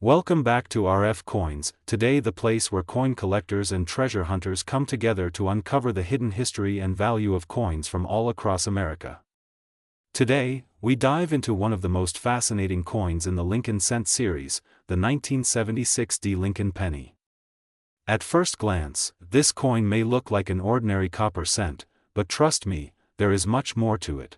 Welcome back to RF Coins, today the place where coin collectors and treasure hunters come together to uncover the hidden history and value of coins from all across America. Today, we dive into one of the most fascinating coins in the Lincoln Cent series, the 1976 D Lincoln penny. At first glance, this coin may look like an ordinary copper cent, but trust me, there is much more to it.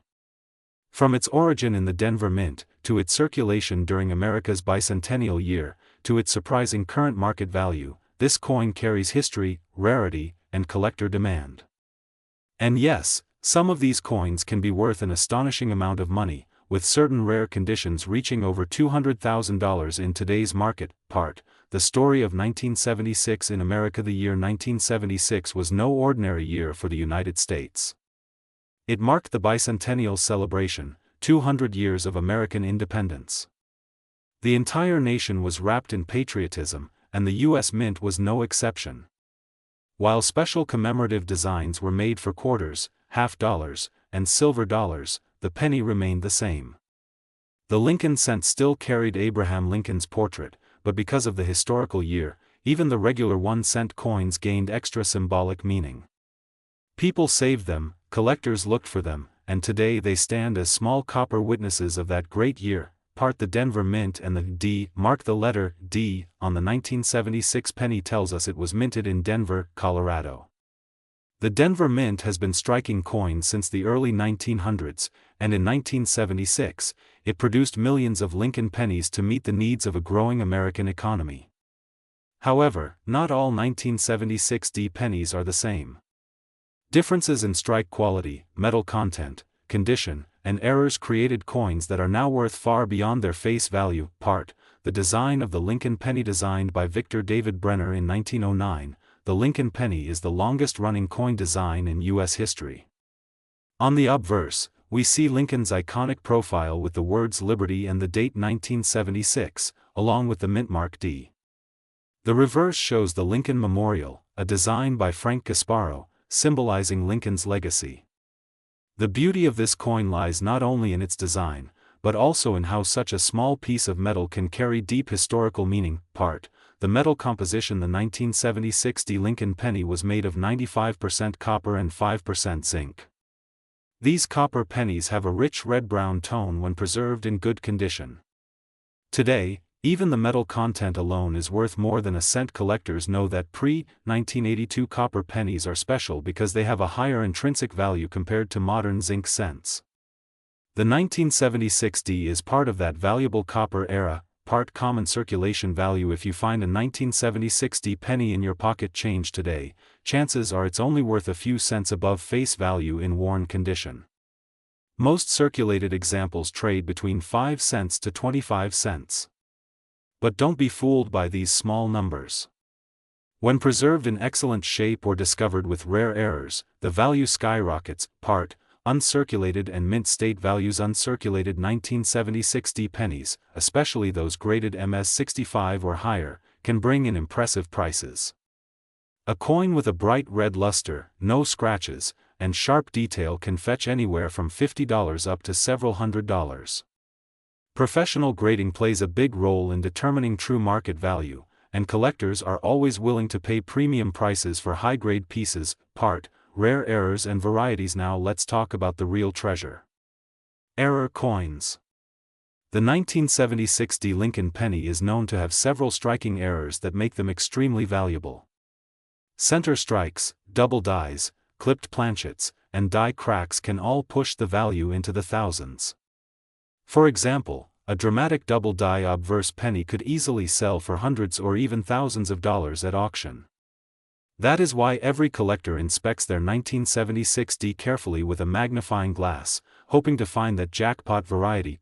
From its origin in the Denver Mint, to its circulation during America's bicentennial year, to its surprising current market value, this coin carries history, rarity, and collector demand. And yes, some of these coins can be worth an astonishing amount of money, with certain rare conditions reaching over $200,000 in today's market. The story of 1976 in America. The year 1976 was no ordinary year for the United States. It marked the bicentennial celebration, 200 years of American independence. The entire nation was wrapped in patriotism, and the U.S. Mint was no exception. While special commemorative designs were made for quarters, half dollars, and silver dollars, the penny remained the same. The Lincoln Cent still carried Abraham Lincoln's portrait, but because of the historical year, even the regular 1-cent coins gained extra symbolic meaning. People saved them, collectors looked for them, and today they stand as small copper witnesses of that great year. The Denver Mint and the D mark the letter D on the 1976 penny tells us it was minted in Denver, Colorado. The Denver Mint has been striking coins since the early 1900s, and in 1976, it produced millions of Lincoln pennies to meet the needs of a growing American economy. However, not all 1976 D pennies are the same. Differences in strike quality, metal content, condition, and errors created coins that are now worth far beyond their face value. The design of the Lincoln penny. Designed by Victor David Brenner in 1909, the Lincoln penny is the longest-running coin design in U.S. history. On the obverse, we see Lincoln's iconic profile with the words Liberty and the date 1976, along with the mint mark D. The reverse shows the Lincoln Memorial, a design by Frank Gasparo, symbolizing Lincoln's legacy. The beauty of this coin lies not only in its design, but also in how such a small piece of metal can carry deep historical meaning. The metal composition. The 1976 D Lincoln penny was made of 95% copper and 5% zinc. These copper pennies have a rich red-brown tone when preserved in good condition. Today, even the metal content alone is worth more than a cent. Collectors know that pre-1982 copper pennies are special because they have a higher intrinsic value compared to modern zinc cents. The 1976 D is part of that valuable copper era, common circulation value. If you find a 1976 D penny in your pocket change today, chances are it's only worth a few cents above face value in worn condition. Most circulated examples trade between 5 cents to 25 cents. But don't be fooled by these small numbers. When preserved in excellent shape or discovered with rare errors, the value skyrockets. Uncirculated and mint state values. Uncirculated 1976 D pennies, especially those graded MS65 or higher, can bring in impressive prices. A coin with a bright red luster, no scratches, and sharp detail can fetch anywhere from $50 up to several $100s. Professional grading plays a big role in determining true market value, and collectors are always willing to pay premium prices for high-grade pieces. Rare errors and varieties. Now let's talk about the real treasure. Error coins. The 1976 D Lincoln penny is known to have several striking errors that make them extremely valuable. Center strikes, double dies, clipped planchets, and die cracks can all push the value into the thousands. For example, a dramatic double die obverse penny could easily sell for hundreds or even thousands of dollars at auction. That is why every collector inspects their 1976 D carefully with a magnifying glass, hoping to find that jackpot variety.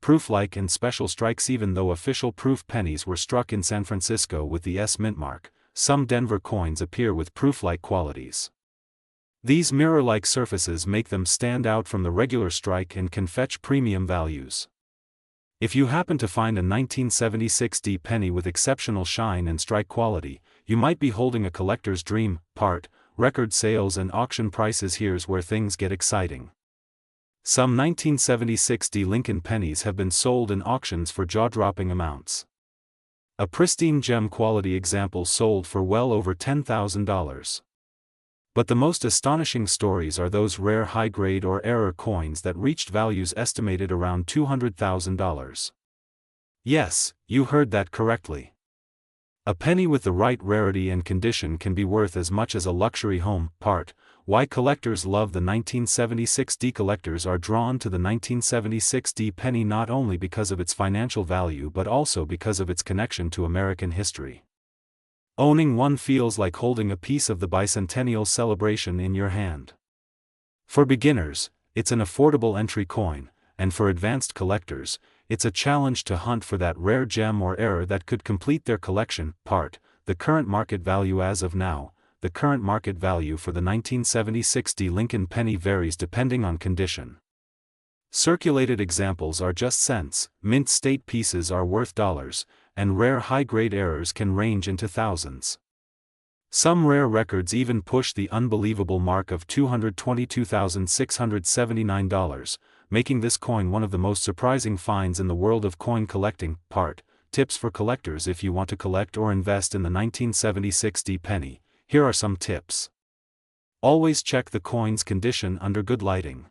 Proof-like and special strikes. Even though official proof pennies were struck in San Francisco with the S mint mark, some Denver coins appear with proof-like qualities. These mirror-like surfaces make them stand out from the regular strike and can fetch premium values. If you happen to find a 1976 D penny with exceptional shine and strike quality, you might be holding a collector's dream. Record sales and auction prices. Here's where things get exciting. Some 1976 D Lincoln pennies have been sold in auctions for jaw-dropping amounts. A pristine gem quality example sold for well over $10,000. But the most astonishing stories are those rare high-grade or error coins that reached values estimated around $200,000. Yes, you heard that correctly. A penny with the right rarity and condition can be worth as much as a luxury home. Part: Why collectors love the 1976 D. Collectors are drawn to the 1976 D penny not only because of its financial value but also because of its connection to American history. Owning one feels like holding a piece of the bicentennial celebration in your hand. For beginners, it's an affordable entry coin, and for advanced collectors, it's a challenge to hunt for that rare gem or error that could complete their collection. Part: The current market value as of now. The current market value for the 1976 D Lincoln penny varies depending on condition. Circulated examples are just cents, mint state pieces are worth dollars, and rare high-grade errors can range into thousands. Some rare records even push the unbelievable mark of $222,679, making this coin one of the most surprising finds in the world of coin collecting. Part: Tips for collectors. If you want to collect or invest in the 1976 D penny, here are some tips. Always check the coin's condition under good lighting.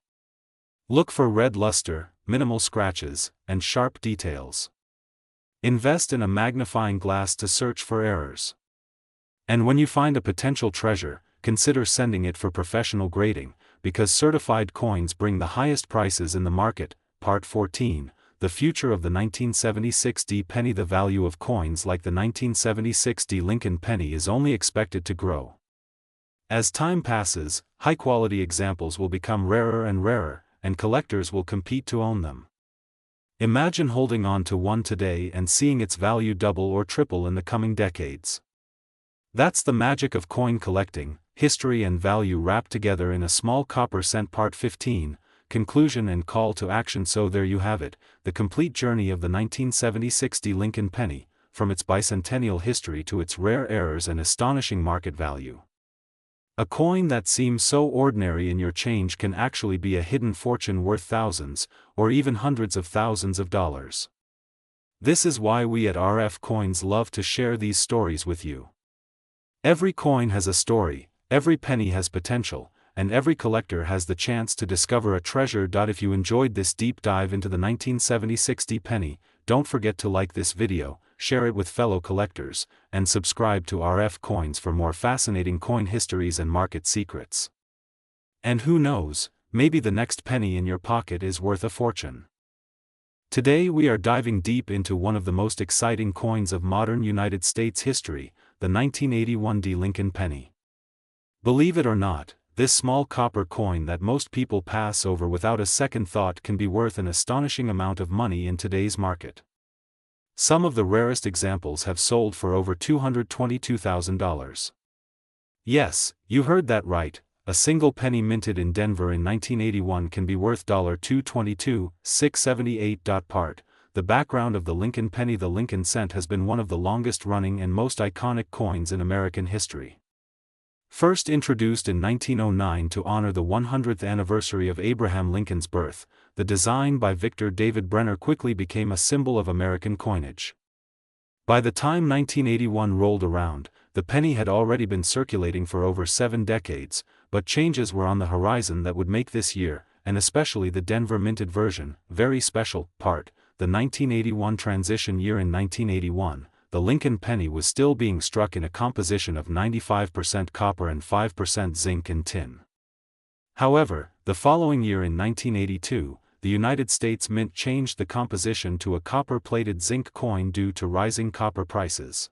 Look for red luster, minimal scratches, and sharp details. Invest in a magnifying glass to search for errors. And when you find a potential treasure, consider sending it for professional grading, because certified coins bring the highest prices in the market. Part 14: The future of the 1976 D penny. The value of coins like the 1976 D Lincoln penny is only expected to grow. As time passes, high-quality examples will become rarer and rarer, and collectors will compete to own them. Imagine holding on to one today and seeing its value double or triple in the coming decades. That's the magic of coin collecting, history and value wrapped together in a small copper cent. Part 15, Conclusion and Call to Action. So there you have it, the complete journey of the 1976 D Lincoln penny, from its bicentennial history to its rare errors and astonishing market value. A coin that seems so ordinary in your change can actually be a hidden fortune worth thousands, or even hundreds of thousands of dollars. This is why we at RF Coins love to share these stories with you. Every coin has a story, every penny has potential, and every collector has the chance to discover a treasure. If you enjoyed this deep dive into the 1976 D penny, don't forget to like this video, share it with fellow collectors, and subscribe to RF Coins for more fascinating coin histories and market secrets. And who knows, maybe the next penny in your pocket is worth a fortune. Today we are diving deep into one of the most exciting coins of modern United States history, the 1981 D Lincoln penny. Believe it or not, this small copper coin that most people pass over without a second thought can be worth an astonishing amount of money in today's market. Some of the rarest examples have sold for over $222,000. Yes, you heard that right, a single penny minted in Denver in 1981 can be worth $222,678. Part: The background of the Lincoln penny. The Lincoln cent has been one of the longest-running and most iconic coins in American history. First introduced in 1909 to honor the 100th anniversary of Abraham Lincoln's birth, the design by Victor David Brenner quickly became a symbol of American coinage. By the time 1981 rolled around, the penny had already been circulating for over 7 decades, but changes were on the horizon that would make this year, and especially the Denver minted version, very special. Part: The 1981 transition year. In 1981, the Lincoln penny was still being struck in a composition of 95% copper and 5% zinc and tin. However, the following year in 1982, the United States Mint changed the composition to a copper-plated zinc coin due to rising copper prices.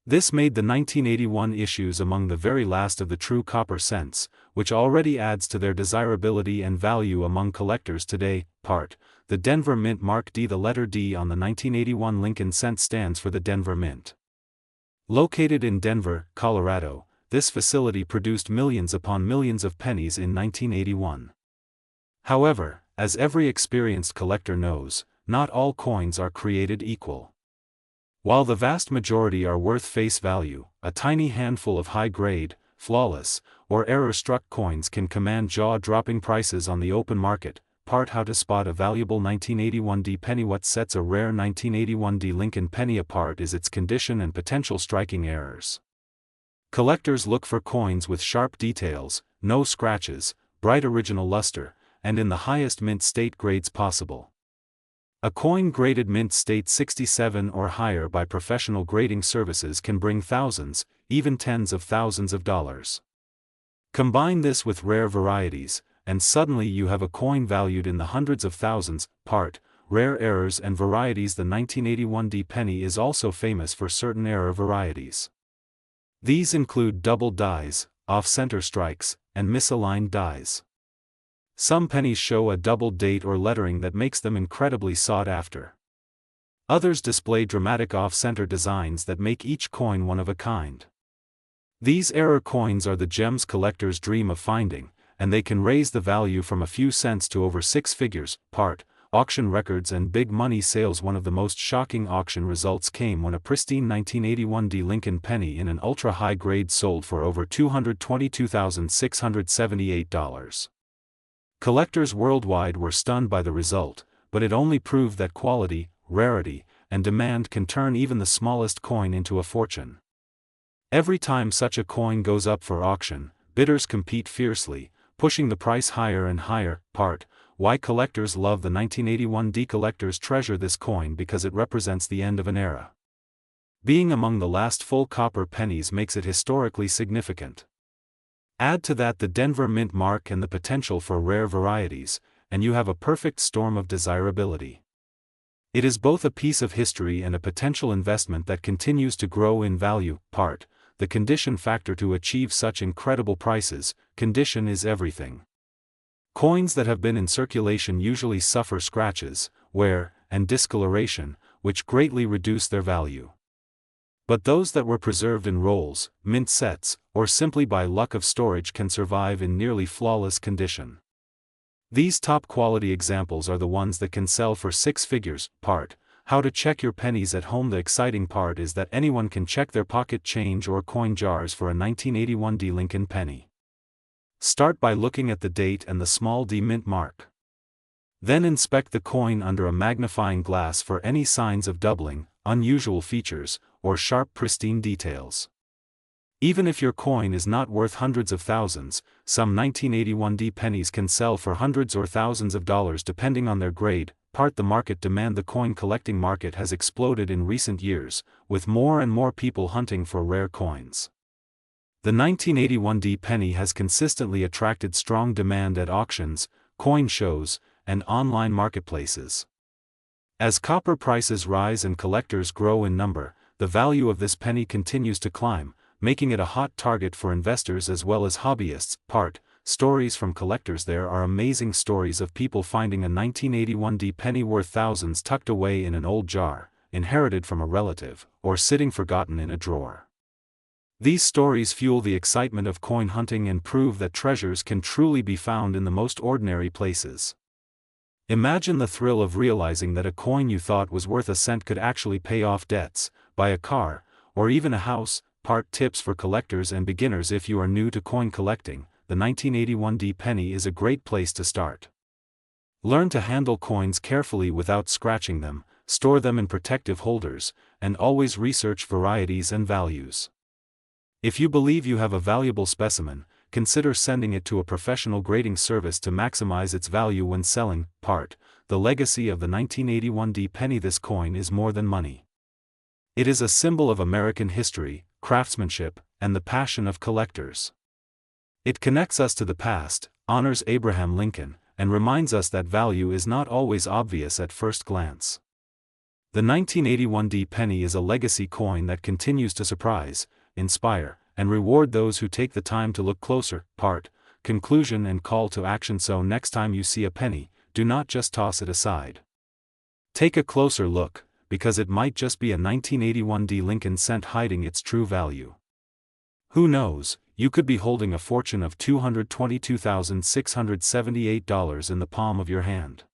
This made the 1981 issues among the very last of the true copper cents, which already adds to their desirability and value among collectors today. Part: The Denver Mint. Mark D. The letter D on the 1981 Lincoln cent stands for the Denver Mint. Located in Denver, Colorado, this facility produced millions upon millions of pennies in 1981. However, as every experienced collector knows, not all coins are created equal. While the vast majority are worth face value, a tiny handful of high-grade, flawless, or error-struck coins can command jaw-dropping prices on the open market. Part How to spot a valuable 1981D penny. What sets a rare 1981D Lincoln penny apart is its condition and potential striking errors. Collectors look for coins with sharp details, no scratches, bright original luster, and in the highest mint state grades possible. A coin graded mint state 67 or higher by professional grading services can bring thousands, even tens of thousands of dollars. Combine this with rare varieties, and suddenly you have a coin valued in the hundreds of thousands. Rare errors and varieties. The 1981D penny is also famous for certain error varieties. These include double dies, off-center strikes, and misaligned dies. Some pennies show a double date or lettering that makes them incredibly sought after. Others display dramatic off-center designs that make each coin one of a kind. These error coins are the gems collectors dream of finding, and they can raise the value from a few cents to over six figures. Auction records and big money sales. One of the most shocking auction results came when a pristine 1981D Lincoln penny in an ultra-high grade sold for over $222,678. Collectors worldwide were stunned by the result, but it only proved that quality, rarity, and demand can turn even the smallest coin into a fortune. Every time such a coin goes up for auction, bidders compete fiercely, pushing the price higher and higher. Why collectors love the 1981D. Collectors treasure this coin because it represents the end of an era. Being among the last full copper pennies makes it historically significant. Add to that the Denver mint mark and the potential for rare varieties, and you have a perfect storm of desirability. It is both a piece of history and a potential investment that continues to grow in value. The condition factor. To achieve such incredible prices, condition is everything. Coins that have been in circulation usually suffer scratches, wear, and discoloration, which greatly reduce their value. But those that were preserved in rolls, mint sets, or simply by luck of storage can survive in nearly flawless condition. These top-quality examples are the ones that can sell for six figures. How to check your pennies at home. The exciting part is that anyone can check their pocket change or coin jars for a 1981D Lincoln penny. Start by looking at the date and the small d mint mark. Then inspect the coin under a magnifying glass for any signs of doubling, unusual features, or sharp pristine details. Even if your coin is not worth hundreds of thousands, some 1981D pennies can sell for hundreds or thousands of dollars depending on their grade. The market demand. The coin collecting market has exploded in recent years, with more and more people hunting for rare coins. The 1981D penny has consistently attracted strong demand at auctions, coin shows, and online marketplaces. As copper prices rise and collectors grow in number, the value of this penny continues to climb, making it a hot target for investors as well as hobbyists. Stories from collectors. There are amazing stories of people finding a 1981D penny worth thousands tucked away in an old jar, inherited from a relative, or sitting forgotten in a drawer. These stories fuel the excitement of coin hunting and prove that treasures can truly be found in the most ordinary places. Imagine the thrill of realizing that a coin you thought was worth a cent could actually pay off debts, buy a car, or even a house. Tips for collectors and beginners. If you are new to coin collecting, the 1981D penny is a great place to start. Learn to handle coins carefully without scratching them, store them in protective holders, and always research varieties and values. If you believe you have a valuable specimen, consider sending it to a professional grading service to maximize its value when selling. The legacy of the 1981D penny. This coin is more than money. It is a symbol of American history, craftsmanship, and the passion of collectors. It connects us to the past, honors Abraham Lincoln, and reminds us that value is not always obvious at first glance. The 1981D penny is a legacy coin that continues to surprise, inspire, and reward those who take the time to look closer. Conclusion and call to action. So next time you see a penny, do not just toss it aside. Take a closer look, because it might just be a 1981D Lincoln cent hiding its true value. Who knows, you could be holding a fortune of $222,678 in the palm of your hand.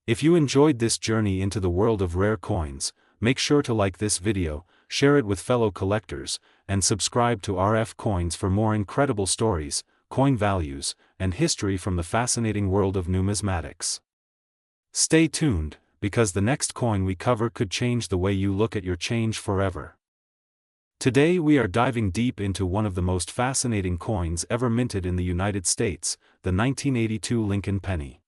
If you enjoyed this journey into the world of rare coins, make sure to like this video, share it with fellow collectors, and subscribe to RF Coins for more incredible stories, coin values, and history from the fascinating world of numismatics. Stay tuned, because the next coin we cover could change the way you look at your change forever. Today we are diving deep into one of the most fascinating coins ever minted in the United States, the 1982 Lincoln penny.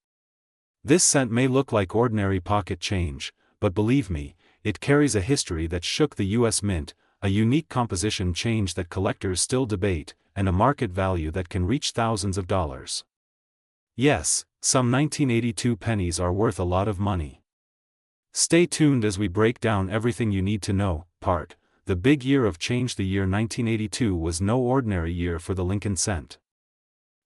This cent may look like ordinary pocket change, but believe me, it carries a history that shook the U.S. Mint, a unique composition change that collectors still debate, and a market value that can reach thousands of dollars. Yes, some 1982 pennies are worth a lot of money. Stay tuned as we break down everything you need to know. Part: The big year of change. The year 1982 was no ordinary year for the Lincoln cent.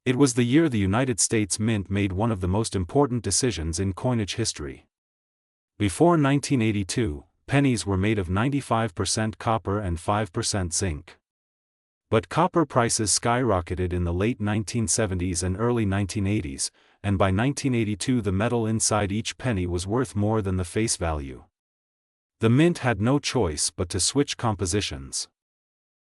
It was the year the United States Mint made one of the most important decisions in coinage history. Before 1982, pennies were made of 95% copper and 5% zinc. But copper prices skyrocketed in the late 1970s and early 1980s, and by 1982 the metal inside each penny was worth more than the face value. The mint had no choice but to switch compositions.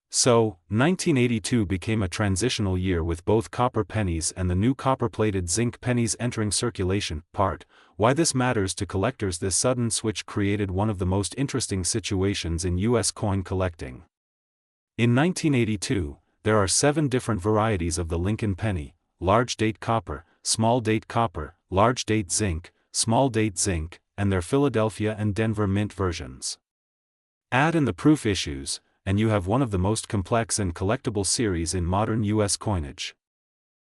So, 1982 became a transitional year with both copper pennies and the new copper-plated zinc pennies entering circulation. Part: Why this matters to collectors. This sudden switch created one of the most interesting situations in U.S. coin collecting. In 1982, there are 7 different varieties of the Lincoln penny: large date copper, small date copper, large date zinc, small date zinc, and their Philadelphia and Denver mint versions. Add in the proof issues, and you have one of the most complex and collectible series in modern U.S. coinage.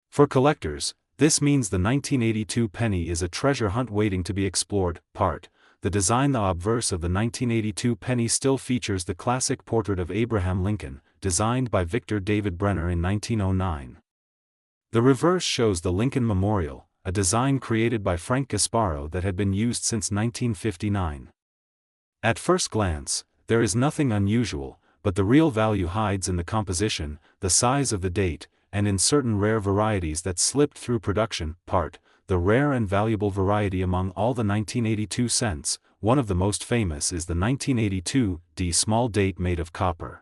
For collectors, this means the 1982 penny is a treasure hunt waiting to be explored. Part: The design. The obverse of the 1982 penny still features the classic portrait of Abraham Lincoln, designed by Victor David Brenner in 1909. The reverse shows the Lincoln Memorial, a design created by Frank Gasparo that had been used since 1959. At first glance, there is nothing unusual, but the real value hides in the composition, the size of the date, and in certain rare varieties that slipped through production. Part: The rare and valuable variety. Among all the 1982 cents, one of the most famous is the 1982 D small date made of copper.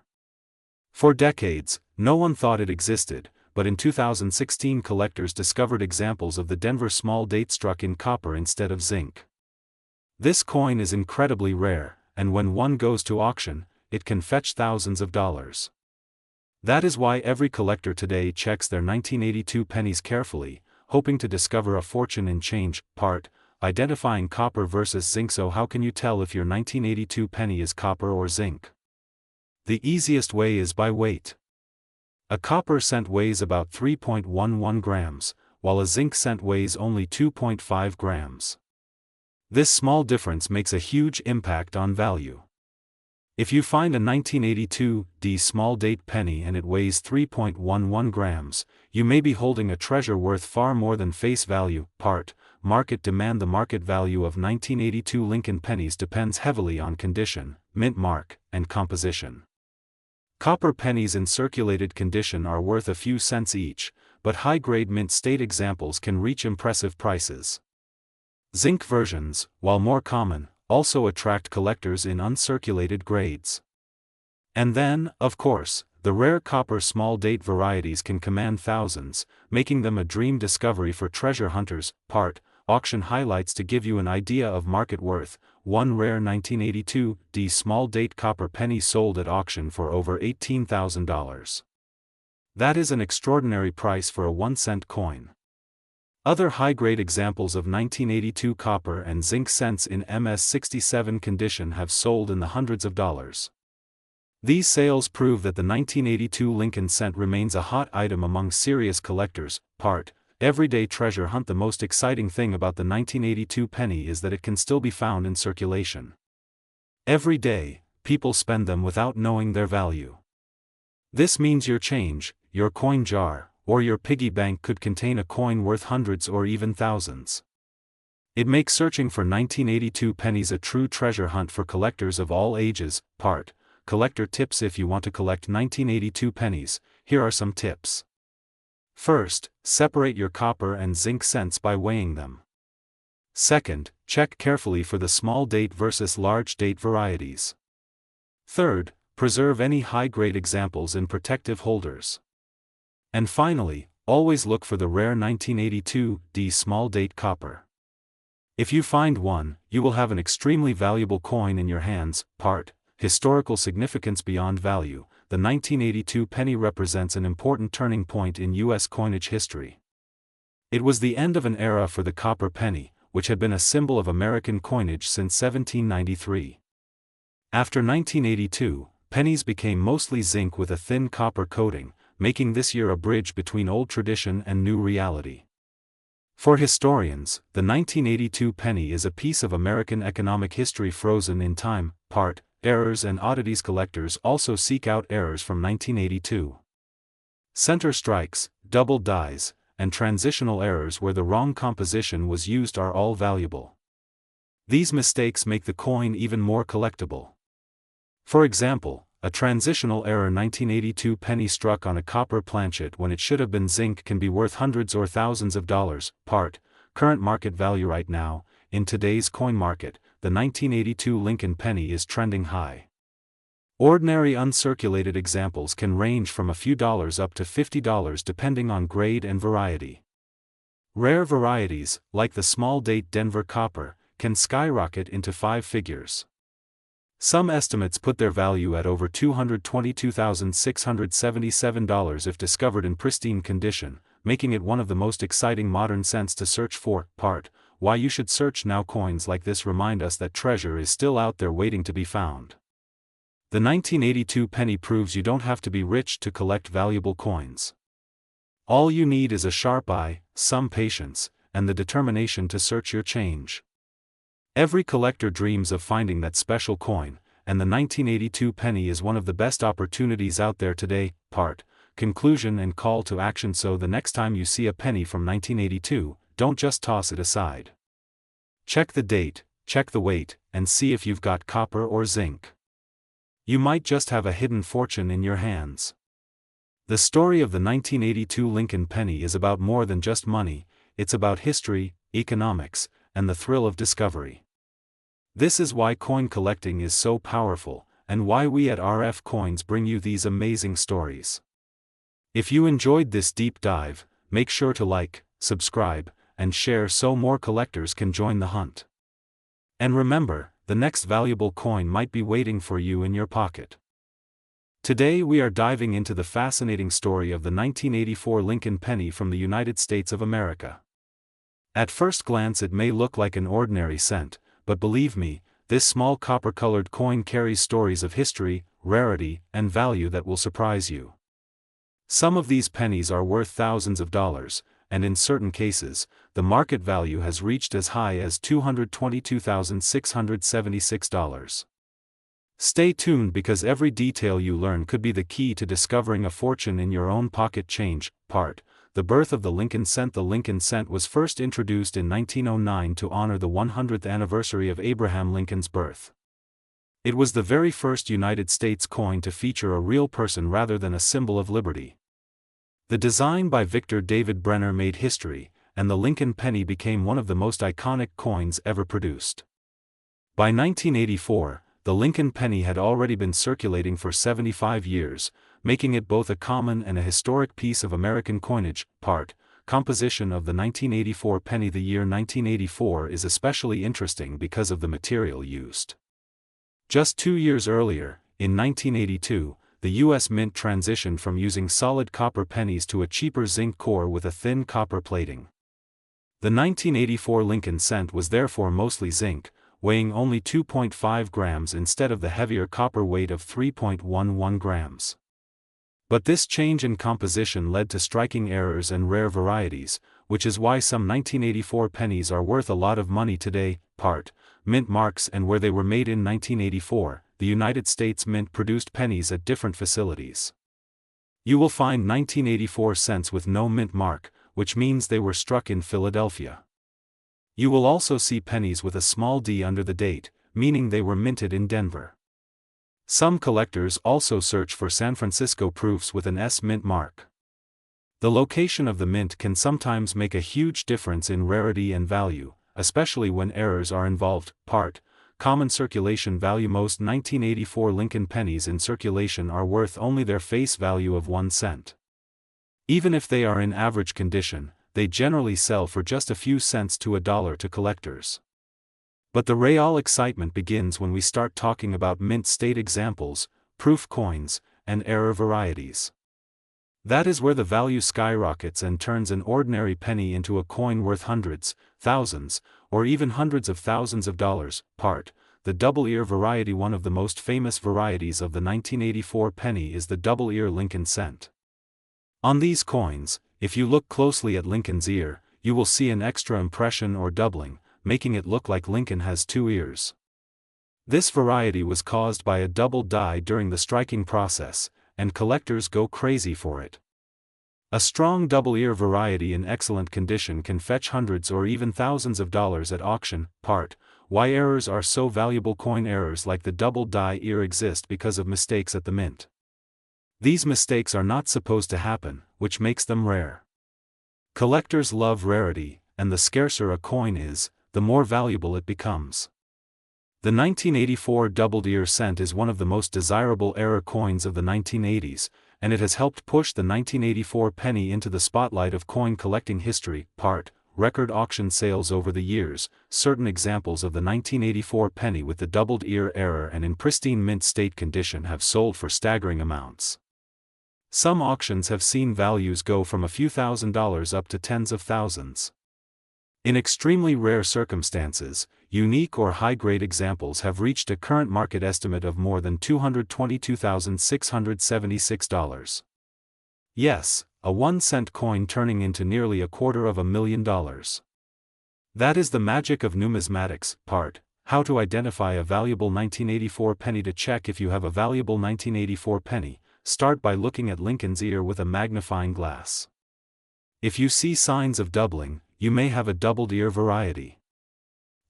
For decades, no one thought it existed, but in 2016 collectors discovered examples of the Denver small date struck in copper instead of zinc. This coin is incredibly rare, and when one goes to auction, it can fetch thousands of dollars. That is why every collector today checks their 1982 pennies carefully, hoping to discover a fortune in change. Part: Identifying copper versus zinc. So how can you tell if your 1982 penny is copper or zinc? The easiest way is by weight. A copper cent weighs about 3.11 grams, while a zinc cent weighs only 2.5 grams. This small difference makes a huge impact on value. If you find a 1982 D small date penny and it weighs 3.11 grams, you may be holding a treasure worth far more than face value. Part: Market demand. The market value of 1982 Lincoln pennies depends heavily on condition, mint mark, and composition. Copper pennies in circulated condition are worth a few cents each, but high-grade mint state examples can reach impressive prices. Zinc versions, while more common, also attract collectors in uncirculated grades. And then, of course, the rare copper small date varieties can command thousands, making them a dream discovery for treasure hunters. Part: Auction highlights. To give you an idea of market worth, one rare 1982 D small date copper penny sold at auction for over $18,000. That is an extraordinary price for a 1-cent coin. Other high-grade examples of 1982 copper and zinc cents in MS-67 condition have sold in the hundreds of dollars. These sales prove that the 1982 Lincoln cent remains a hot item among serious collectors. Part: Everyday treasure hunt. The most exciting thing about the 1982 penny is that it can still be found in circulation. Every day, people spend them without knowing their value. This means your change, your coin jar, or your piggy bank could contain a coin worth hundreds or even thousands. It makes searching for 1982 pennies a true treasure hunt for collectors of all ages. Part: Collector tips. If you want to collect 1982 pennies, here are some tips. First, separate your copper and zinc cents by weighing them. Second, check carefully for the small date versus large date varieties. Third, preserve any high-grade examples in protective holders. And finally, always look for the rare 1982 D small date copper. If you find one, you will have an extremely valuable coin in your hands. Part: Historical significance beyond value. The 1982 penny represents an important turning point in U.S. coinage history. It was the end of an era for the copper penny, which had been a symbol of American coinage since 1793. After 1982, pennies became mostly zinc with a thin copper coating, making this year a bridge between old tradition and new reality. For historians, the 1982 penny is a piece of American economic history frozen in time. Part: Errors and oddities. Collectors also seek out errors from 1982. Center strikes, double dies, and transitional errors where the wrong composition was used are all valuable. These mistakes make the coin even more collectible. For example, a transitional error 1982 penny struck on a copper planchet when it should have been zinc can be worth hundreds or thousands of dollars. Part: Current market value. Right now, in today's coin market, the 1982 Lincoln penny is trending high. Ordinary uncirculated examples can range from a few dollars up to $50 depending on grade and variety. Rare varieties, like the small date Denver copper, can skyrocket into five figures. Some estimates put their value at over $222,677 if discovered in pristine condition, making it one of the most exciting modern cents to search for. Part: Why you should search now. Coins like this remind us that treasure is still out there waiting to be found. The 1982 penny proves you don't have to be rich to collect valuable coins. All you need is a sharp eye, some patience, and the determination to search your change. Every collector dreams of finding that special coin, and the 1982 penny is one of the best opportunities out there today. Part: Conclusion and call to action. So the next time you see a penny from 1982, don't just toss it aside. Check the date, check the weight, and see if you've got copper or zinc. You might just have a hidden fortune in your hands. The story of the 1982 Lincoln penny is about more than just money. It's about history, economics, and the thrill of discovery. This is why coin collecting is so powerful, and why we at RF Coins bring you these amazing stories. If you enjoyed this deep dive, make sure to like, subscribe, and share so more collectors can join the hunt. And remember, the next valuable coin might be waiting for you in your pocket. Today we are diving into the fascinating story of the 1984 Lincoln penny from the United States of America. At first glance it may look like an ordinary cent, but believe me, this small copper-colored coin carries stories of history, rarity, and value that will surprise you. Some of these pennies are worth thousands of dollars, and in certain cases, the market value has reached as high as $222,676. Stay tuned because every detail you learn could be the key to discovering a fortune in your own pocket. Change. Part: The birth of the Lincoln cent. The Lincoln cent was first introduced in 1909 to honor the 100th anniversary of Abraham Lincoln's birth. It was the very first United States coin to feature a real person rather than a symbol of liberty. The design by Victor David Brenner made history, and the Lincoln penny became one of the most iconic coins ever produced. By 1984, the Lincoln penny had already been circulating for 75 years, making it both a common and a historic piece of American coinage. Part: Composition of the 1984 penny. The year 1984 is especially interesting because of the material used. Just 2 years earlier, in 1982, the U.S. Mint transitioned from using solid copper pennies to a cheaper zinc core with a thin copper plating. The 1984 Lincoln cent was therefore mostly zinc, weighing only 2.5 grams instead of the heavier copper weight of 3.11 grams. But this change in composition led to striking errors and rare varieties, which is why some 1984 pennies are worth a lot of money today. Part: Mint marks and where they were made. In 1984, the United States Mint produced pennies at different facilities. You will find 1984 cents with no mint mark, which means they were struck in Philadelphia. You will also see pennies with a small d under the date, meaning they were minted in Denver. Some collectors also search for San Francisco proofs with an S mint mark. The location of the mint can sometimes make a huge difference in rarity and value, especially when errors are involved. Part: Common circulation value. Most 1984 Lincoln pennies in circulation are worth only their face value of 1 cent. Even if they are in average condition, they generally sell for just a few cents to $1 to collectors. But the real excitement begins when we start talking about mint state examples, proof coins, and error varieties. That is where the value skyrockets and turns an ordinary penny into a coin worth hundreds, thousands, or even hundreds of thousands of dollars. Part, the double-ear variety. One of the most famous varieties of the 1984 penny is the double-ear Lincoln cent. On these coins, if you look closely at Lincoln's ear, you will see an extra impression or doubling, making it look like Lincoln has two ears. This variety was caused by a double die during the striking process, and collectors go crazy for it. A strong double-ear variety in excellent condition can fetch hundreds or even thousands of dollars at auction. Part, why errors are so valuable. Coin errors like the double die ear exist because of mistakes at the mint. These mistakes are not supposed to happen, which makes them rare. Collectors love rarity, and the scarcer a coin is, the more valuable it becomes. The 1984 double-ear cent is one of the most desirable error coins of the 1980s, and it has helped push the 1984 penny into the spotlight of coin collecting history. Part, record auction sales over the years. Certain examples of the 1984 penny with the doubled ear error and in pristine mint state condition have sold for staggering amounts. Some auctions have seen values go from a few $1,000s up to tens of thousands. In extremely rare circumstances, unique or high-grade examples have reached a current market estimate of more than $222,676. Yes, a 1-cent coin turning into nearly $250,000. That is the magic of numismatics. Part, how to identify a valuable 1984 penny. To check if you have a valuable 1984 penny, start by looking at Lincoln's ear with a magnifying glass. If you see signs of doubling, you may have a doubled ear variety.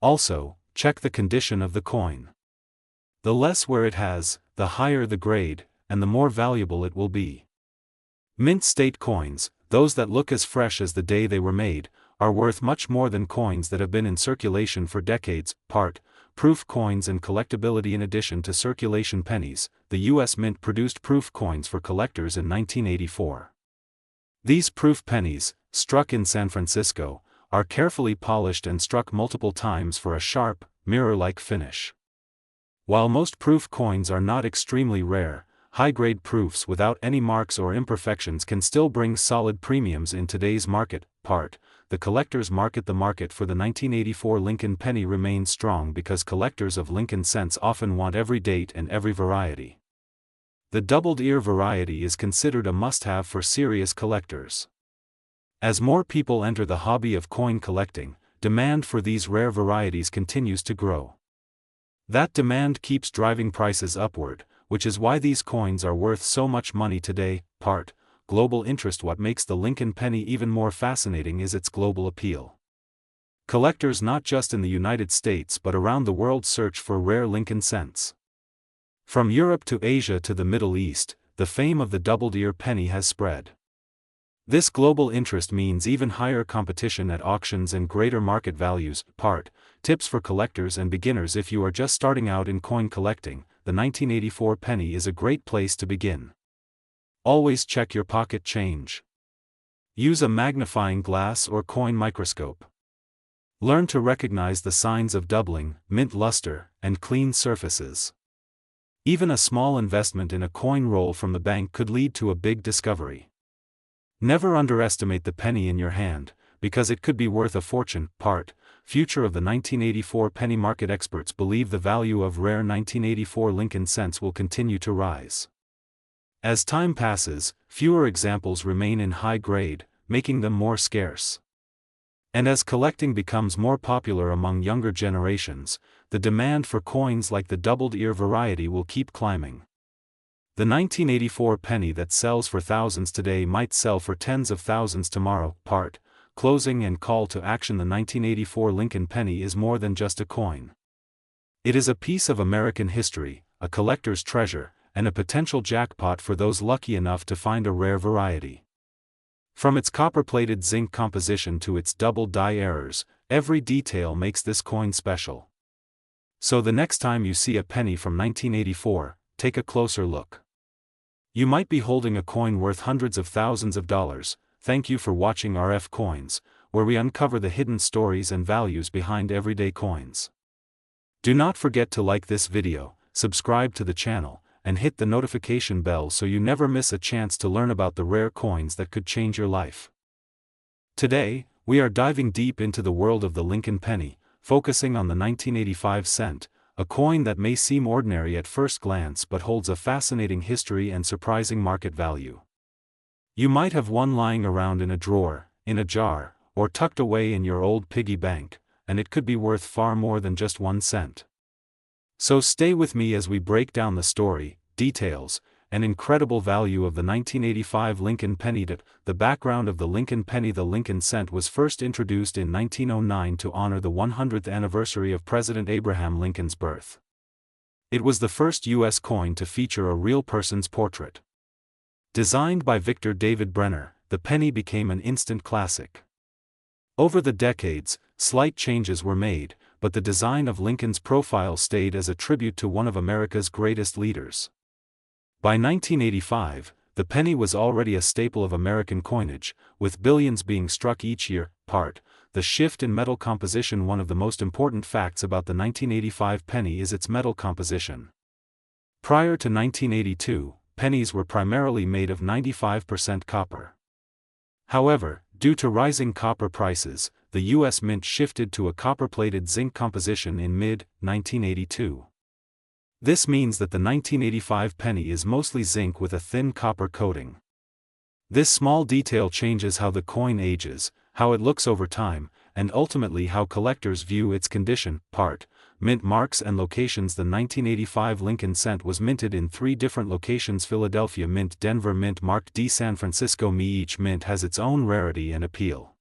Also, check the condition of the coin. The less wear it has, the higher the grade, and the more valuable it will be. Mint state coins, those that look as fresh as the day they were made, are worth much more than coins that have been in circulation for decades. Part, proof coins and collectability. In addition to circulation pennies, the U.S. Mint produced proof coins for collectors in 1984. These proof pennies, struck in San Francisco, are carefully polished and struck multiple times for a sharp, mirror-like finish. While most proof coins are not extremely rare, high-grade proofs without any marks or imperfections can still bring solid premiums in today's market. Part, the collector's market. The market for the 1984 Lincoln penny remains strong because collectors of Lincoln cents often want every date and every variety. The doubled ear variety is considered a must-have for serious collectors. As more people enter the hobby of coin collecting, demand for these rare varieties continues to grow. That demand keeps driving prices upward, which is why these coins are worth so much money today. Part, global interest. What makes the Lincoln penny even more fascinating is its global appeal. Collectors not just in the United States but around the world search for rare Lincoln cents. From Europe to Asia to the Middle East, the fame of the doubled ear penny has spread. This global interest means even higher competition at auctions and greater market values. Part, tips for collectors and beginners. If you are just starting out in coin collecting, the 1984 penny is a great place to begin. Always check your pocket change. Use a magnifying glass or coin microscope. Learn to recognize the signs of doubling, mint luster, and clean surfaces. Even a small investment in a coin roll from the bank could lead to a big discovery. Never underestimate the penny in your hand, because it could be worth a fortune. Part, future of the 1984 penny market. Experts believe the value of rare 1984 Lincoln cents will continue to rise. As time passes, fewer examples remain in high grade, making them more scarce. And as collecting becomes more popular among younger generations, the demand for coins like the doubled ear variety will keep climbing. The 1984 penny that sells for thousands today might sell for tens of thousands tomorrow. Part, closing and call to action. The 1984 Lincoln penny is more than just a coin. It is a piece of American history, a collector's treasure, and a potential jackpot for those lucky enough to find a rare variety. From its copper-plated zinc composition to its double die errors, every detail makes this coin special. So the next time you see a penny from 1984, take a closer look. You might be holding a coin worth hundreds of thousands of dollars. Thank you for watching RF Coins, where we uncover the hidden stories and values behind everyday coins. Do not forget to like this video, subscribe to the channel, and hit the notification bell so you never miss a chance to learn about the rare coins that could change your life. Today, we are diving deep into the world of the Lincoln penny, focusing on the 1985 cent, a coin that may seem ordinary at first glance but holds a fascinating history and surprising market value. You might have one lying around in a drawer, in a jar, or tucked away in your old piggy bank, and it could be worth far more than just 1 cent. So stay with me as we break down the story, details, and incredible value of the 1985 Lincoln penny. The background of the Lincoln penny. The Lincoln cent was first introduced in 1909 to honor the 100th anniversary of President Abraham Lincoln's birth. It was the first U.S. coin to feature a real person's portrait. Designed by Victor David Brenner, the penny became an instant classic. Over the decades, slight changes were made, but the design of Lincoln's profile stayed as a tribute to one of America's greatest leaders. By 1985, the penny was already a staple of American coinage, with billions being struck each year. The shift in metal composition. One of the most important facts about the 1985 penny is its metal composition. Prior to 1982, pennies were primarily made of 95% copper. However, due to rising copper prices, the U.S. Mint shifted to a copper-plated zinc composition in mid-1982. This means that the 1985 penny is mostly zinc with a thin copper coating. This small detail changes how the coin ages, how it looks over time, and ultimately how collectors view its condition. Mint marks and locations. The 1985 Lincoln cent was minted in 3 different locations: Philadelphia Mint, Denver Mint, Mark D. San Francisco Mint. Each mint has its own rarity and appeal.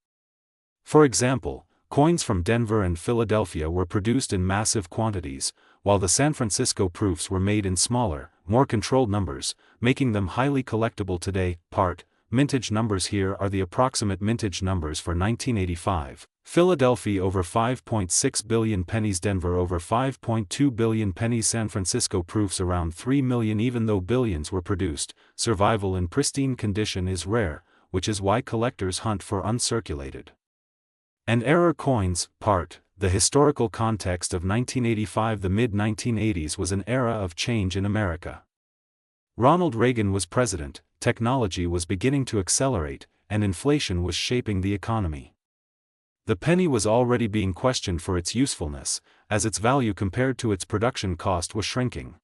For example, coins from Denver and Philadelphia were produced in massive quantities, while the San Francisco proofs were made in smaller, more controlled numbers, making them highly collectible today. Mintage numbers. Here are the approximate mintage numbers for 1985. Philadelphia over 5.6 billion pennies, Denver over 5.2 billion pennies, San Francisco proofs around 3 million. Even though billions were produced, survival in pristine condition is rare, which is why collectors hunt for uncirculated and error coins. The historical context of 1985. The mid-1980s was an era of change in America. Ronald Reagan was president, technology was beginning to accelerate, and inflation was shaping the economy. The penny was already being questioned for its usefulness, as its value compared to its production cost was shrinking.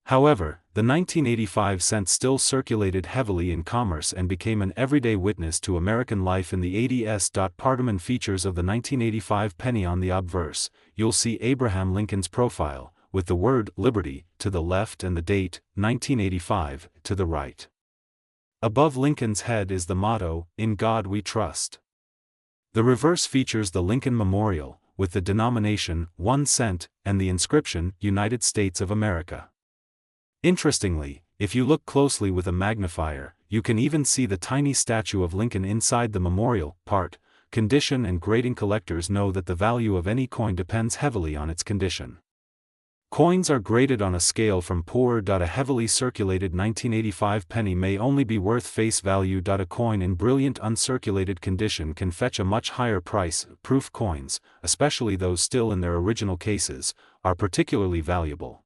However, the 1985 cent still circulated heavily in commerce and became an everyday witness to American life. In the ADS. Partimen features of the 1985 penny. On the obverse, you'll see Abraham Lincoln's profile, with the word Liberty to the left and the date, 1985, to the right. Above Lincoln's head is the motto, "In God We Trust." The reverse features the Lincoln Memorial, with the denomination, 1 cent, and the inscription, United States of America. Interestingly, if you look closely with a magnifier, you can even see the tiny statue of Lincoln inside the memorial. Condition and grading. Collectors know that the value of any coin depends heavily on its condition. Coins are graded on a scale from poor. A heavily circulated 1985 penny may only be worth face value. A coin in brilliant uncirculated condition can fetch a much higher price. Proof coins, especially those still in their original cases, are particularly valuable.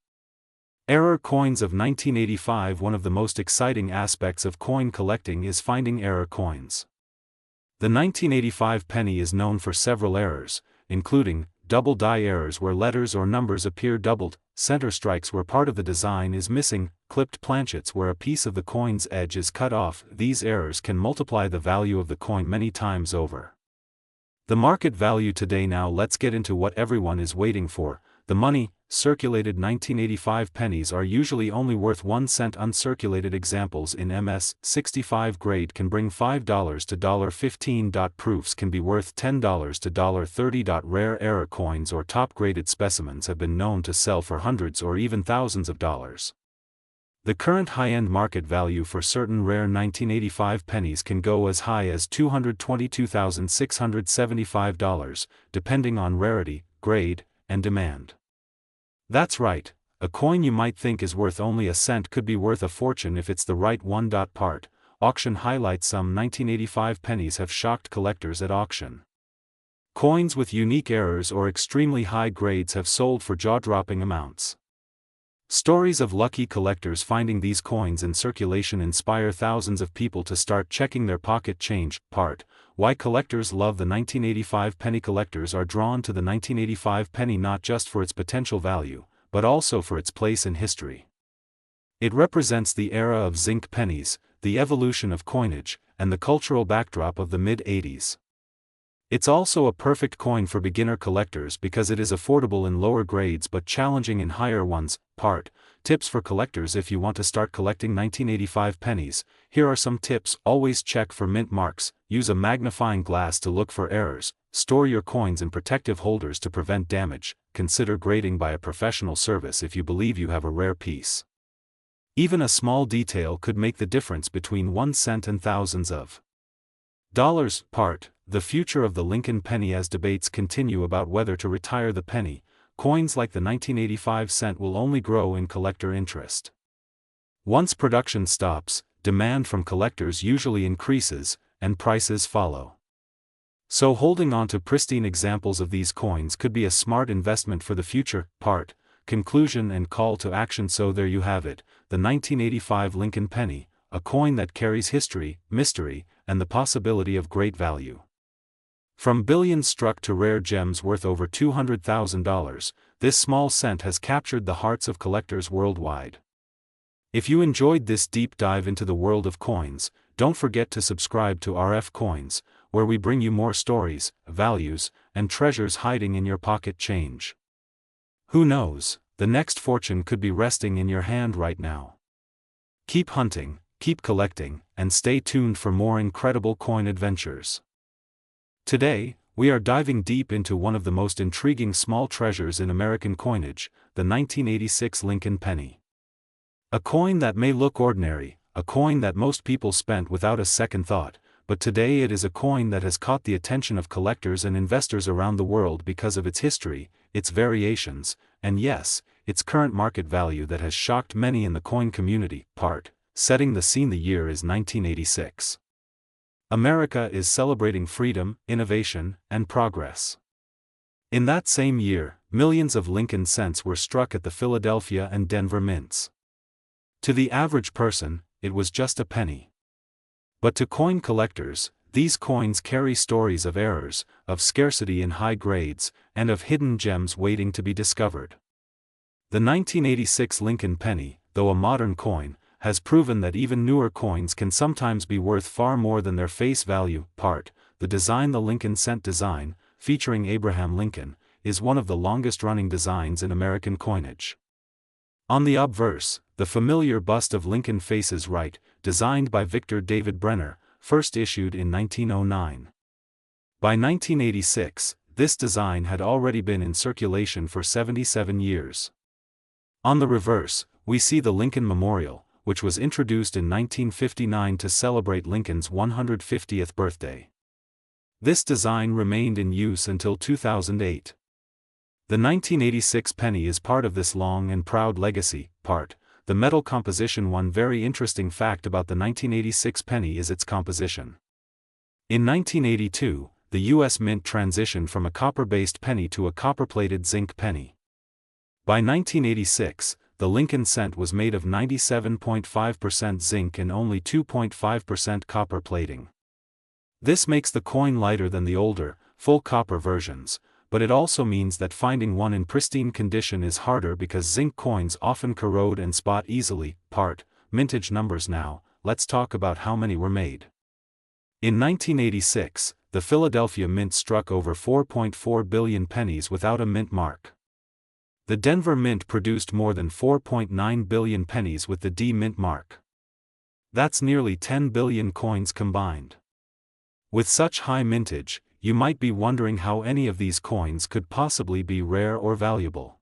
Error coins of 1985. One of the most exciting aspects of coin collecting is finding error coins. The 1985 penny is known for several errors, including double die errors where letters or numbers appear doubled, center strikes where part of the design is missing, clipped planchets where a piece of the coin's edge is cut off. These errors can multiply the value of the coin many times over. The market value today. Now let's get into what everyone is waiting for, the money. Circulated 1985 pennies are usually only worth 1 cent. Uncirculated examples in MS-65 grade can bring $5 to $15. Proofs can be worth $10 to $30. Rare error coins or top-graded specimens have been known to sell for hundreds or even thousands of dollars. The current high-end market value for certain rare 1985 pennies can go as high as $222,675, depending on rarity, grade, and demand. That's right, a coin you might think is worth only a cent could be worth a fortune if it's the right one. Part. Auction highlights: some 1985 pennies have shocked collectors at auction. Coins with unique errors or extremely high grades have sold for jaw-dropping amounts. Stories of lucky collectors finding these coins in circulation inspire thousands of people to start checking their pocket change. Part. Why collectors love the 1985 penny. Collectors are drawn to the 1985 penny not just for its potential value, but also for its place in history. It represents the era of zinc pennies, the evolution of coinage, and the cultural backdrop of the mid-80s. It's also a perfect coin for beginner collectors because it is affordable in lower grades but challenging in higher ones. Part. Tips for collectors. If you want to start collecting 1985 pennies, here are some tips. Always check for mint marks, use a magnifying glass to look for errors, store your coins in protective holders to prevent damage, consider grading by a professional service if you believe you have a rare piece. Even a small detail could make the difference between 1 cent and thousands of dollars. Part. The future of the Lincoln penny. As debates continue about whether to retire the penny, coins like the 1985 cent will only grow in collector interest. Once production stops, demand from collectors usually increases, and prices follow. So holding on to pristine examples of these coins could be a smart investment for the future. Part. Conclusion and call to action. So there you have it, the 1985 Lincoln penny, a coin that carries history, mystery, and the possibility of great value. From billions struck to rare gems worth over $200,000, this small cent has captured the hearts of collectors worldwide. If you enjoyed this deep dive into the world of coins, don't forget to subscribe to RF Coins, where we bring you more stories, values, and treasures hiding in your pocket change. Who knows, the next fortune could be resting in your hand right now. Keep hunting, keep collecting, and stay tuned for more incredible coin adventures. Today, we are diving deep into one of the most intriguing small treasures in American coinage, the 1986 Lincoln penny. A coin that may look ordinary, a coin that most people spent without a second thought, but today it is a coin that has caught the attention of collectors and investors around the world because of its history, its variations, and yes, its current market value that has shocked many in the coin community. Part. Setting the scene. The year is 1986. America is celebrating freedom, innovation, and progress. In that same year, millions of Lincoln cents were struck at the Philadelphia and Denver mints. To the average person, it was just a penny. But to coin collectors, these coins carry stories of errors, of scarcity in high grades, and of hidden gems waiting to be discovered. The 1986 Lincoln penny, though a modern coin, has proven that even newer coins can sometimes be worth far more than their face value. Part. The design. The Lincoln cent design, featuring Abraham Lincoln, is one of the longest-running designs in American coinage. On the obverse, the familiar bust of Lincoln faces right, designed by Victor David Brenner, first issued in 1909. By 1986, this design had already been in circulation for 77 years. On the reverse, we see the Lincoln Memorial, which was introduced in 1959 to celebrate Lincoln's 150th birthday. This design remained in use until 2008. The 1986 penny is part of this long and proud legacy. Part. The metal composition. One very interesting fact about the 1986 penny is its composition. In 1982, the U.S. Mint transitioned from a copper-based penny to a copper-plated zinc penny. By 1986, the Lincoln cent was made of 97.5% zinc and only 2.5% copper plating. This makes the coin lighter than the older, full copper versions, but it also means that finding one in pristine condition is harder because zinc coins often corrode and spot easily. Part. Mintage numbers. Now, let's talk about how many were made. In 1986, the Philadelphia Mint struck over 4.4 billion pennies without a mint mark. The Denver Mint produced more than 4.9 billion pennies with the D mint mark. That's nearly 10 billion coins combined. With such high mintage, you might be wondering how any of these coins could possibly be rare or valuable.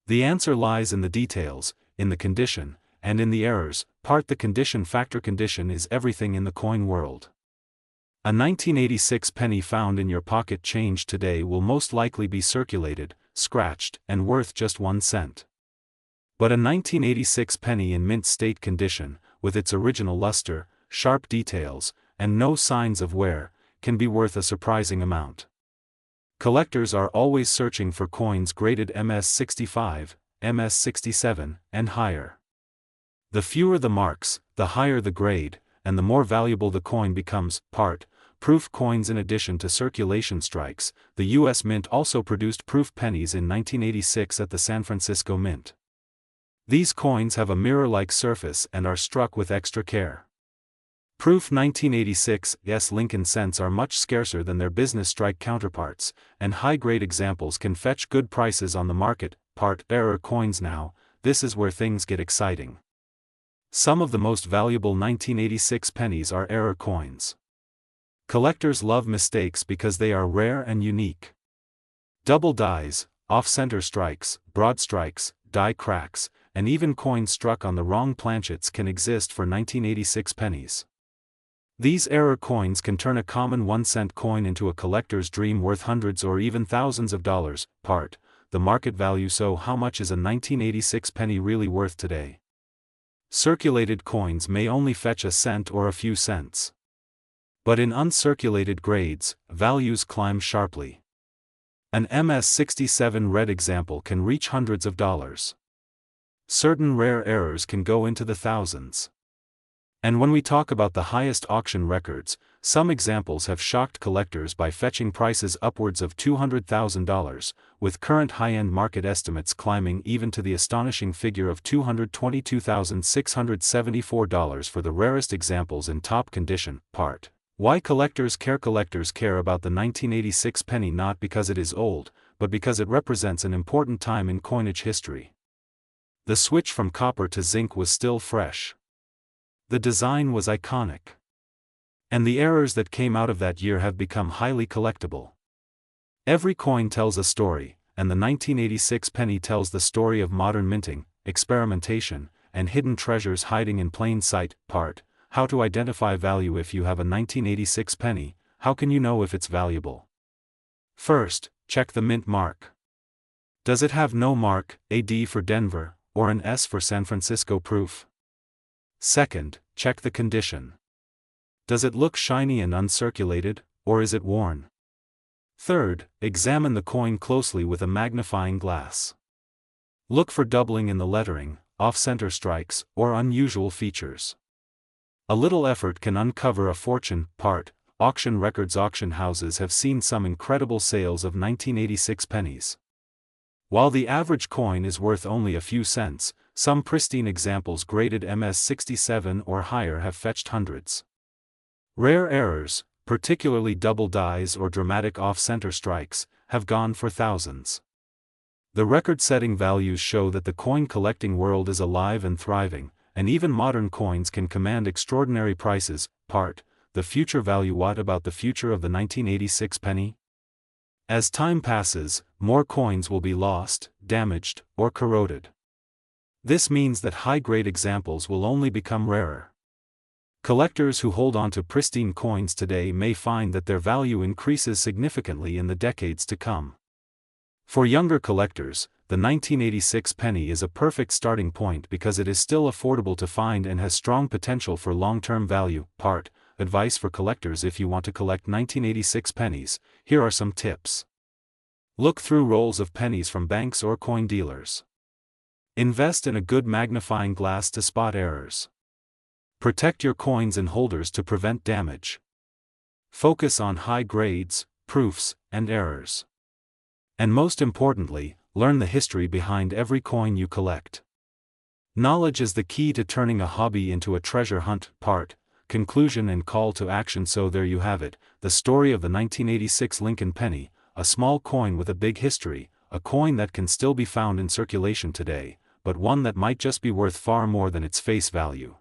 The answer lies in the details, in the condition, and in the errors. Part. The condition factor. Condition is everything in the coin world. A 1986 penny found in your pocket change today will most likely be circulated, scratched, and worth just 1 cent. But a 1986 penny in mint state condition, with its original luster, sharp details, and no signs of wear, can be worth a surprising amount. Collectors are always searching for coins graded MS65, MS67, and higher. The fewer the marks, the higher the grade, and the more valuable the coin becomes. Proof coins. In addition to circulation strikes, the U.S. Mint also produced proof pennies in 1986 at the San Francisco Mint. These coins have a mirror-like surface and are struck with extra care. Proof 1986's Lincoln cents are much scarcer than their business strike counterparts, and high-grade examples can fetch good prices on the market. Error coins. Now, this is where things get exciting. Some of the most valuable 1986 pennies are error coins. Collectors love mistakes because they are rare and unique. Double dies, off-center strikes, broad strikes, die cracks, and even coins struck on the wrong planchets can exist for 1986 pennies. These error coins can turn a common 1-cent coin into a collector's dream worth hundreds or even thousands of dollars. The market value. So how much is a 1986 penny really worth today? Circulated coins may only fetch a cent or a few cents. But in uncirculated grades, values climb sharply. An MS67 red example can reach hundreds of dollars. Certain rare errors can go into the thousands. And when we talk about the highest auction records, some examples have shocked collectors by fetching prices upwards of $200,000, with current high-end market estimates climbing even to the astonishing figure of $222,674 for the rarest examples in top condition. Why collectors care. Collectors care about the 1986 penny not because it is old, but because it represents an important time in coinage history. The switch from copper to zinc was still fresh. The design was iconic. And the errors that came out of that year have become highly collectible. Every coin tells a story, and the 1986 penny tells the story of modern minting, experimentation, and hidden treasures hiding in plain sight. How to identify value. If you have a 1986 penny, how can you know if it's valuable? First, check the mint mark. Does it have no mark, a D for Denver, or an S for San Francisco proof? Second, check the condition. Does it look shiny and uncirculated, or is it worn? Third, examine the coin closely with a magnifying glass. Look for doubling in the lettering, off-center strikes, or unusual features. A little effort can uncover a fortune. Auction records. Auction houses have seen some incredible sales of 1986 pennies. While the average coin is worth only a few cents, some pristine examples graded MS67 or higher have fetched hundreds. Rare errors, particularly double dies or dramatic off-center strikes, have gone for thousands. The record-setting values show that the coin collecting world is alive and thriving, and even modern coins can command extraordinary prices. The future value. What about the future of the 1986 penny? As time passes, more coins will be lost, damaged, or corroded. This means that high-grade examples will only become rarer. Collectors who hold on to pristine coins today may find that their value increases significantly in the decades to come. For younger collectors, the 1986 penny is a perfect starting point because it is still affordable to find and has strong potential for long-term value. Advice for collectors. If you want to collect 1986 pennies, here are some tips. Look through rolls of pennies from banks or coin dealers. Invest in a good magnifying glass to spot errors. Protect your coins and holders to prevent damage. Focus on high grades, proofs, and errors. And most importantly, learn the history behind every coin you collect. Knowledge is the key to turning a hobby into a treasure hunt. Conclusion and call to action. So there you have it, the story of the 1986 Lincoln penny, a small coin with a big history, a coin that can still be found in circulation today, but one that might just be worth far more than its face value.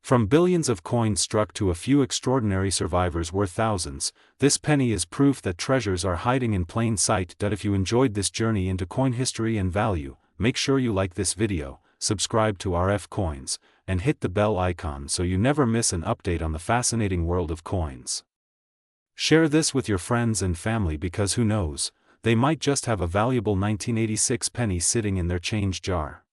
From billions of coins struck to a few extraordinary survivors worth thousands, this penny is proof that treasures are hiding in plain sight. If you enjoyed this journey into coin history and value, make sure you like this video, subscribe to RF Coins, and hit the bell icon so you never miss an update on the fascinating world of coins. Share this with your friends and family because who knows, they might just have a valuable 1986 penny sitting in their change jar.